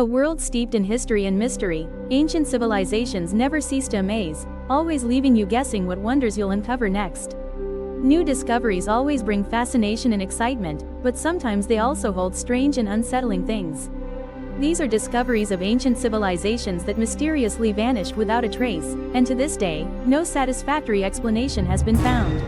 A world steeped in history and mystery, ancient civilizations never cease to amaze, always leaving you guessing what wonders you'll uncover next. New discoveries always bring fascination and excitement, but sometimes they also hold strange and unsettling things. These are discoveries of ancient civilizations that mysteriously vanished without a trace, and to this day, no satisfactory explanation has been found.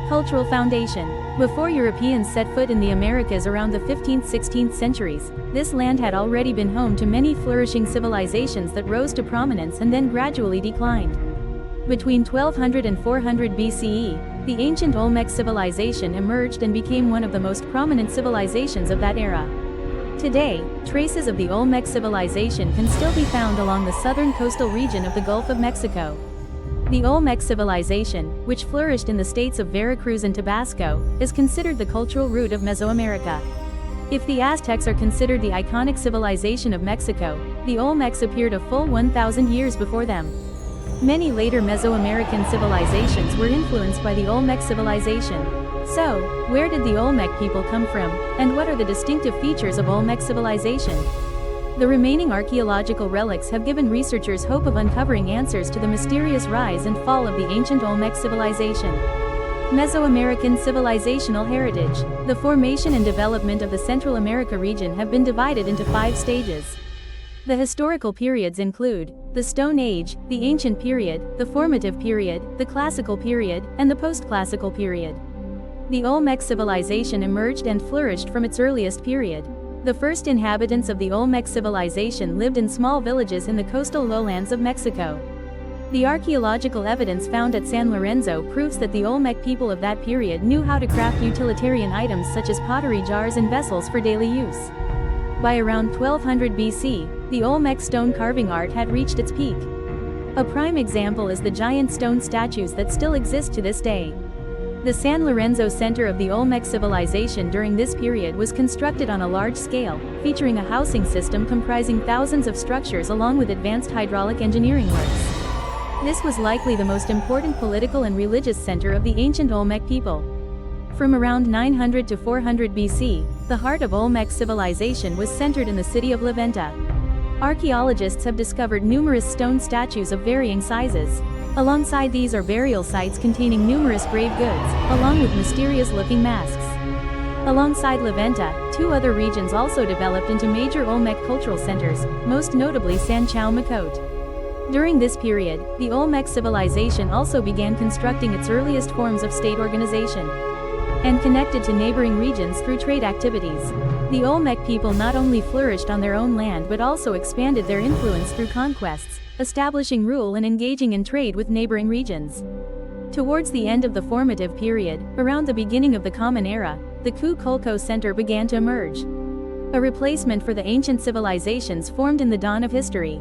Cultural foundation. Before Europeans set foot in the Americas around the 15th-16th centuries, this land had already been home to many flourishing civilizations that rose to prominence and then gradually declined. Between 1200 and 400 BCE, the ancient Olmec civilization emerged and became one of the most prominent civilizations of that era. Today, traces of the Olmec civilization can still be found along the southern coastal region of the Gulf of Mexico. The Olmec civilization, which flourished in the states of Veracruz and Tabasco, is considered the cultural root of Mesoamerica. If the Aztecs are considered the iconic civilization of Mexico, the Olmecs appeared a full 1,000 years before them. Many later Mesoamerican civilizations were influenced by the Olmec civilization. So, where did the Olmec people come from, and what are the distinctive features of Olmec civilization? The remaining archaeological relics have given researchers hope of uncovering answers to the mysterious rise and fall of the ancient Olmec civilization. Mesoamerican civilizational heritage. The formation and development of the Central America region have been divided into 5 stages. The historical periods include the Stone Age, the Ancient Period, the Formative Period, the Classical Period, and the Post-Classical Period. The Olmec civilization emerged and flourished from its earliest period. The first inhabitants of the Olmec civilization lived in small villages in the coastal lowlands of Mexico. The archaeological evidence found at San Lorenzo proves that the Olmec people of that period knew how to craft utilitarian items such as pottery jars and vessels for daily use. By around 1200 BC, the Olmec stone carving art had reached its peak. A prime example is the giant stone statues that still exist to this day. The San Lorenzo center of the Olmec civilization during this period was constructed on a large scale, featuring a housing system comprising thousands of structures along with advanced hydraulic engineering works. This was likely the most important political and religious center of the ancient Olmec people. From around 900 to 400 BC, the heart of Olmec civilization was centered in the city of La Venta. Archaeologists have discovered numerous stone statues of varying sizes. Alongside these are burial sites containing numerous grave goods, along with mysterious-looking masks. Alongside La Venta, 2 other regions also developed into major Olmec cultural centers, most notably San Chao Makot. During this period, the Olmec civilization also began constructing its earliest forms of state organization and connected to neighboring regions through trade activities. The Olmec people not only flourished on their own land but also expanded their influence through conquests, establishing rule and engaging in trade with neighboring regions. Towards the end of the formative period, around the beginning of the Common Era, the Kukulkan Center began to emerge. A replacement for the ancient civilizations formed in the dawn of history.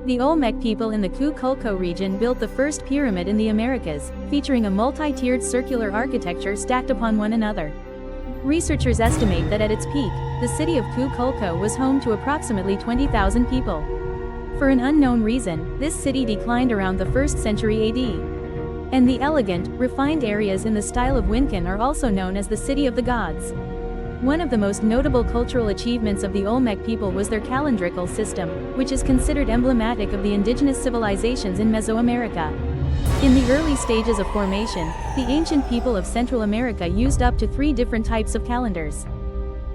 The Olmec people in the Kukulkan region built the first pyramid in the Americas, featuring a multi-tiered circular architecture stacked upon one another. Researchers estimate that at its peak, the city of Kukulkan was home to approximately 20,000 people. For an unknown reason, this city declined around the 1st century AD. And the elegant, refined areas in the style of Wincan are also known as the City of the Gods. One of the most notable cultural achievements of the Olmec people was their calendrical system, which is considered emblematic of the indigenous civilizations in Mesoamerica. In the early stages of formation, the ancient people of Central America used up to 3 different types of calendars.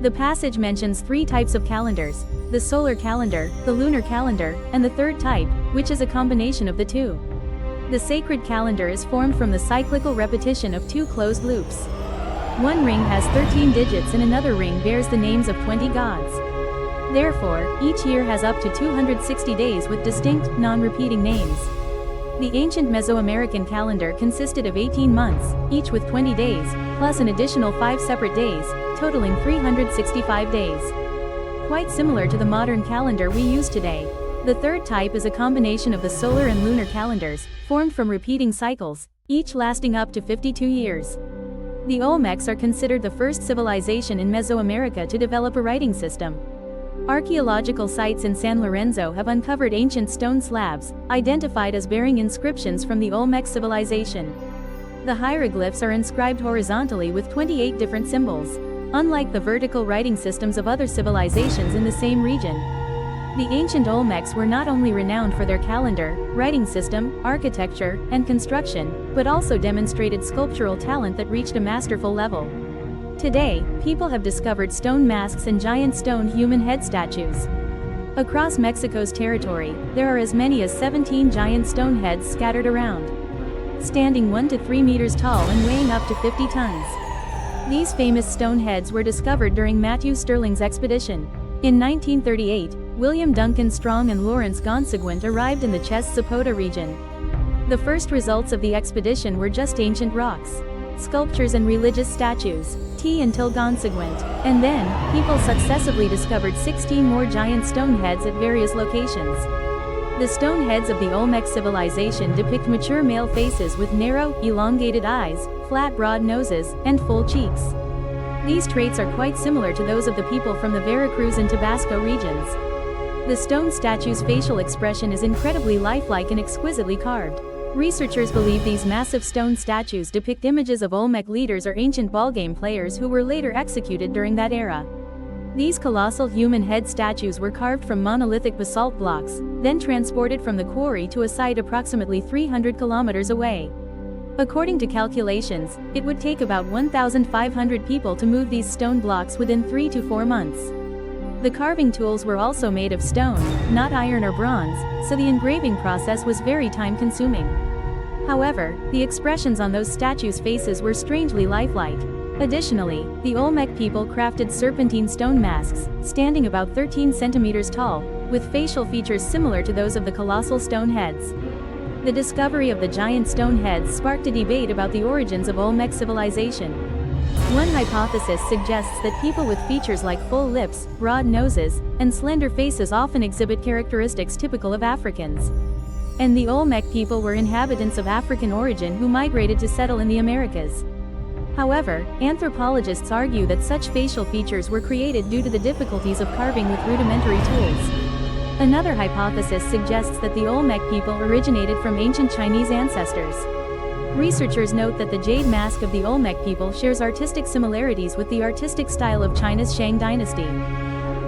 The passage mentions 3 types of calendars: the solar calendar, the lunar calendar, and the third type, which is a combination of the 2. The sacred calendar is formed from the cyclical repetition of 2 closed loops. One ring has 13 digits and another ring bears the names of 20 gods. Therefore, each year has up to 260 days with distinct, non-repeating names. The ancient Mesoamerican calendar consisted of 18 months, each with 20 days, plus an additional 5 separate days, totaling 365 days. Quite similar to the modern calendar we use today. The third type is a combination of the solar and lunar calendars, formed from repeating cycles, each lasting up to 52 years. The Olmecs are considered the first civilization in Mesoamerica to develop a writing system. Archaeological sites in San Lorenzo have uncovered ancient stone slabs, identified as bearing inscriptions from the Olmec civilization. The hieroglyphs are inscribed horizontally with 28 different symbols, unlike the vertical writing systems of other civilizations in the same region. The ancient Olmecs were not only renowned for their calendar, writing system, architecture, and construction, but also demonstrated sculptural talent that reached a masterful level. Today, people have discovered stone masks and giant stone human head statues. Across Mexico's territory, there are as many as 17 giant stone heads scattered around, standing 1 to 3 meters tall and weighing up to 50 tons. These famous stone heads were discovered during Matthew Stirling's expedition. In 1938, William Duncan Strong and Lawrence Gonseguint arrived in the Ches Zapota region. The first results of the expedition were just ancient rocks, sculptures and religious statues, until Gonseguint, and then, people successively discovered 16 more giant stone heads at various locations. The stone heads of the Olmec civilization depict mature male faces with narrow, elongated eyes, flat broad noses, and full cheeks. These traits are quite similar to those of the people from the Veracruz and Tabasco regions. The stone statue's facial expression is incredibly lifelike and exquisitely carved. Researchers believe these massive stone statues depict images of Olmec leaders or ancient ballgame players who were later executed during that era. These colossal human head statues were carved from monolithic basalt blocks, then transported from the quarry to a site approximately 300 kilometers away. According to calculations, it would take about 1,500 people to move these stone blocks within 3 to 4 months. The carving tools were also made of stone, not iron or bronze, so the engraving process was very time-consuming. However, the expressions on those statues' faces were strangely lifelike. Additionally, the Olmec people crafted serpentine stone masks, standing about 13 centimeters tall, with facial features similar to those of the colossal stone heads. The discovery of the giant stone heads sparked a debate about the origins of Olmec civilization. One hypothesis suggests that people with features like full lips, broad noses, and slender faces often exhibit characteristics typical of Africans. And the Olmec people were inhabitants of African origin who migrated to settle in the Americas. However, anthropologists argue that such facial features were created due to the difficulties of carving with rudimentary tools. Another hypothesis suggests that the Olmec people originated from ancient Chinese ancestors. Researchers note that the jade mask of the Olmec people shares artistic similarities with the artistic style of China's Shang dynasty.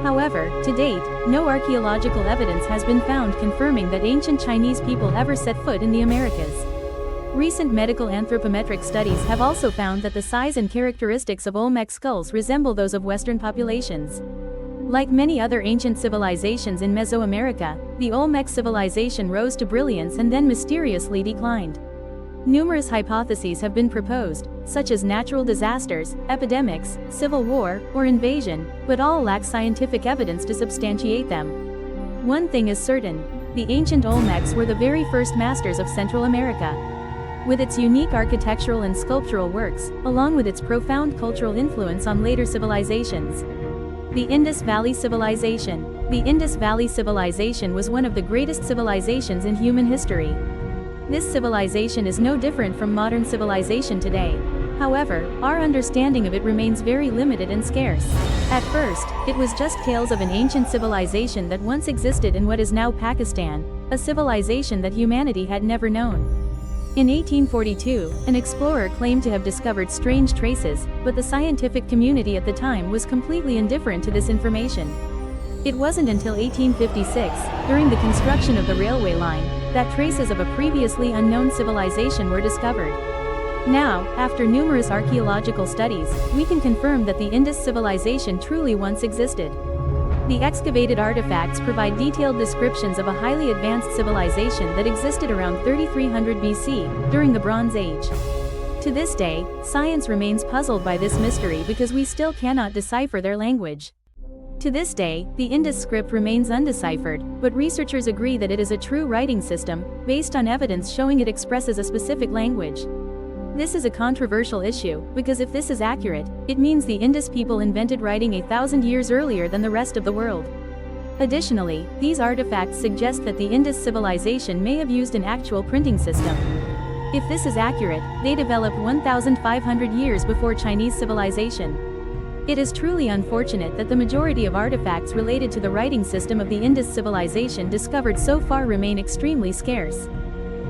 However, to date, no archaeological evidence has been found confirming that ancient Chinese people ever set foot in the Americas. Recent medical anthropometric studies have also found that the size and characteristics of Olmec skulls resemble those of Western populations. Like many other ancient civilizations in Mesoamerica, the Olmec civilization rose to brilliance and then mysteriously declined. Numerous hypotheses have been proposed, such as natural disasters, epidemics, civil war, or invasion, but all lack scientific evidence to substantiate them. One thing is certain: the ancient Olmecs were the very first masters of Central America. With its unique architectural and sculptural works, along with its profound cultural influence on later civilizations. The Indus Valley Civilization. The Indus Valley Civilization was one of the greatest civilizations in human history. This civilization is no different from modern civilization today. However, our understanding of it remains very limited and scarce. At first, it was just tales of an ancient civilization that once existed in what is now Pakistan, a civilization that humanity had never known. In 1842, an explorer claimed to have discovered strange traces, but the scientific community at the time was completely indifferent to this information. It wasn't until 1856, during the construction of the railway line, that traces of a previously unknown civilization were discovered. Now, after numerous archaeological studies, we can confirm that the Indus civilization truly once existed. The excavated artifacts provide detailed descriptions of a highly advanced civilization that existed around 3300 BC, during the Bronze Age. To this day, science remains puzzled by this mystery because we still cannot decipher their language. To this day, the Indus script remains undeciphered, but researchers agree that it is a true writing system, based on evidence showing it expresses a specific language. This is a controversial issue, because if this is accurate, it means the Indus people invented writing 1,000 years earlier than the rest of the world. Additionally, these artifacts suggest that the Indus civilization may have used an actual printing system. If this is accurate, they developed 1,500 years before Chinese civilization. It is truly unfortunate that the majority of artifacts related to the writing system of the Indus civilization discovered so far remain extremely scarce.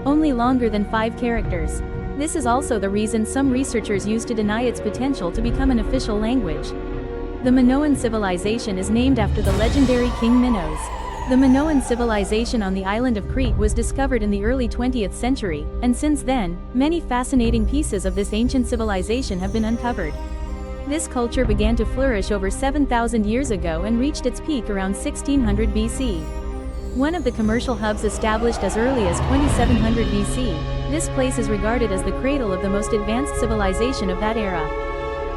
Only longer than 5 characters. This is also the reason some researchers use to deny its potential to become an official language. The Minoan civilization is named after the legendary King Minos. The Minoan civilization on the island of Crete was discovered in the early 20th century, and since then, many fascinating pieces of this ancient civilization have been uncovered. This culture began to flourish over 7,000 years ago and reached its peak around 1600 BC. One of the commercial hubs established as early as 2700 BC, this place is regarded as the cradle of the most advanced civilization of that era.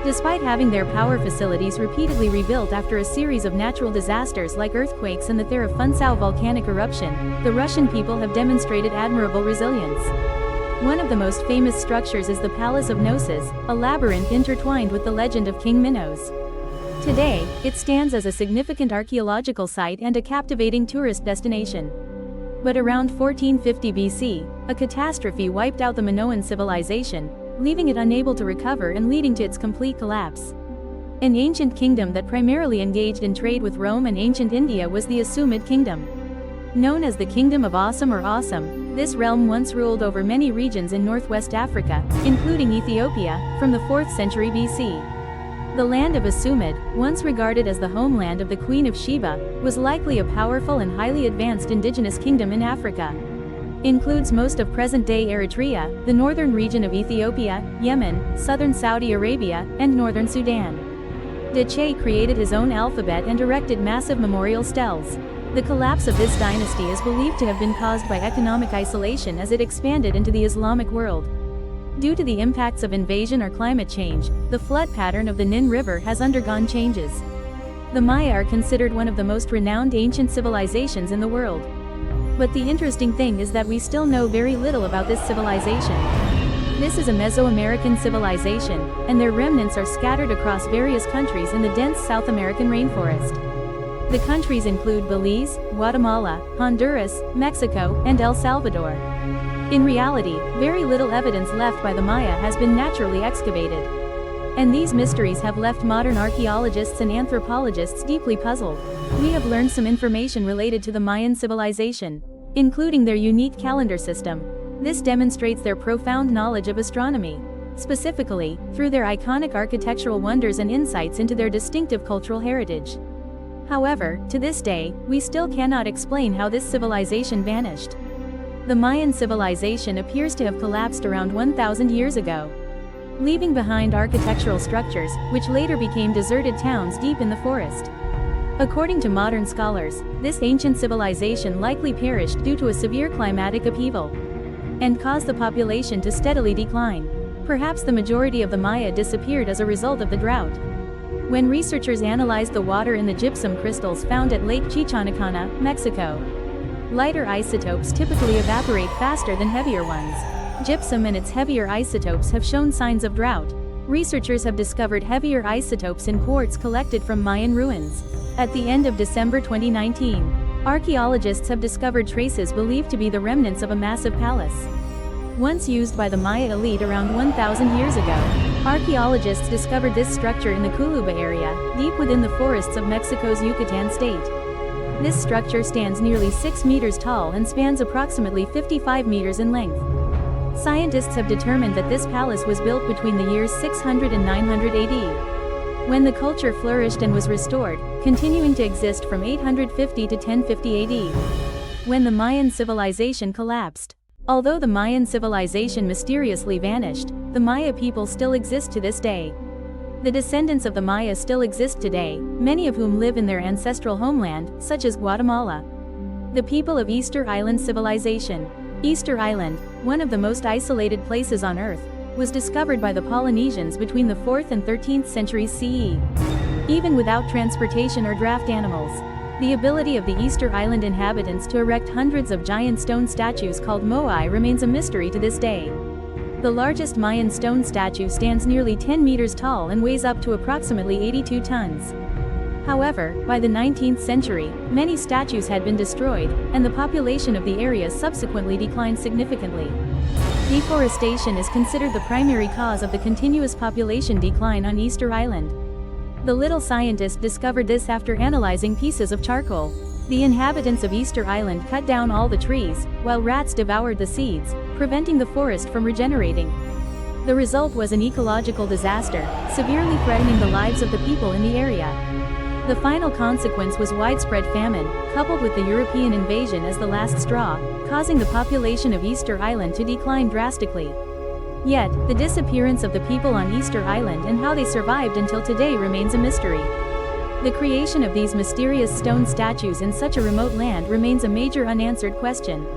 Despite having their power facilities repeatedly rebuilt after a series of natural disasters like earthquakes and the Therafunsau volcanic eruption, the Russian people have demonstrated admirable resilience. One of the most famous structures is the Palace of Gnosis, a labyrinth intertwined with the legend of King Minos. Today, it stands as a significant archaeological site and a captivating tourist destination. But around 1450 BC, a catastrophe wiped out the Minoan civilization, leaving it unable to recover and leading to its complete collapse. An ancient kingdom that primarily engaged in trade with Rome and ancient India was the Asumid Kingdom. Known as the Kingdom of Awesome or Awesome, this realm once ruled over many regions in northwest Africa, including Ethiopia, from the 4th century BC. The land of Asumid, once regarded as the homeland of the Queen of Sheba, was likely a powerful and highly advanced indigenous kingdom in Africa. Includes most of present-day Eritrea, the northern region of Ethiopia, Yemen, southern Saudi Arabia, and northern Sudan. Dechey created his own alphabet and erected massive memorial stels. The collapse of this dynasty is believed to have been caused by economic isolation as it expanded into the Islamic world. Due to the impacts of invasion or climate change, the flood pattern of the Nin River has undergone changes. The Maya are considered one of the most renowned ancient civilizations in the world. But the interesting thing is that we still know very little about this civilization. This is a Mesoamerican civilization, and their remnants are scattered across various countries in the dense South American rainforest. The countries include Belize, Guatemala, Honduras, Mexico, and El Salvador. In reality, very little evidence left by the Maya has been naturally excavated. And these mysteries have left modern archaeologists and anthropologists deeply puzzled. We have learned some information related to the Mayan civilization, including their unique calendar system. This demonstrates their profound knowledge of astronomy, specifically, through their iconic architectural wonders and insights into their distinctive cultural heritage. However, to this day, we still cannot explain how this civilization vanished. The Mayan civilization appears to have collapsed around 1,000 years ago, leaving behind architectural structures, which later became deserted towns deep in the forest. According to modern scholars, this ancient civilization likely perished due to a severe climatic upheaval and caused the population to steadily decline. Perhaps the majority of the Maya disappeared as a result of the drought. When researchers analyzed the water in the gypsum crystals found at Lake Chichonacana, Mexico, lighter isotopes typically evaporate faster than heavier ones. Gypsum and its heavier isotopes have shown signs of drought. Researchers have discovered heavier isotopes in quartz collected from Mayan ruins. At the end of December 2019, archaeologists have discovered traces believed to be the remnants of a massive palace, once used by the Maya elite around 1,000 years ago. Archaeologists discovered this structure in the Culuba area, deep within the forests of Mexico's Yucatan state. This structure stands nearly 6 meters tall and spans approximately 55 meters in length. Scientists have determined that this palace was built between the years 600 and 900 AD, when the culture flourished and was restored, continuing to exist from 850 to 1050 AD, when the Mayan civilization collapsed. Although the Mayan civilization mysteriously vanished, the Maya people still exist to this day. The descendants of the Maya still exist today, many of whom live in their ancestral homeland, such as Guatemala. The people of Easter Island civilization. Easter Island, one of the most isolated places on Earth, was discovered by the Polynesians between the 4th and 13th centuries CE. Even without transportation or draft animals, the ability of the Easter Island inhabitants to erect hundreds of giant stone statues called moai remains a mystery to this day. The largest Mayan stone statue stands nearly 10 meters tall and weighs up to approximately 82 tons. However, by the 19th century, many statues had been destroyed, and the population of the area subsequently declined significantly. Deforestation is considered the primary cause of the continuous population decline on Easter Island. The little scientist discovered this after analyzing pieces of charcoal. The inhabitants of Easter Island cut down all the trees, while rats devoured the seeds, preventing the forest from regenerating. The result was an ecological disaster, severely threatening the lives of the people in the area. The final consequence was widespread famine, coupled with the European invasion as the last straw, causing the population of Easter Island to decline drastically. Yet, the disappearance of the people on Easter Island and how they survived until today remains a mystery. The creation of these mysterious stone statues in such a remote land remains a major unanswered question.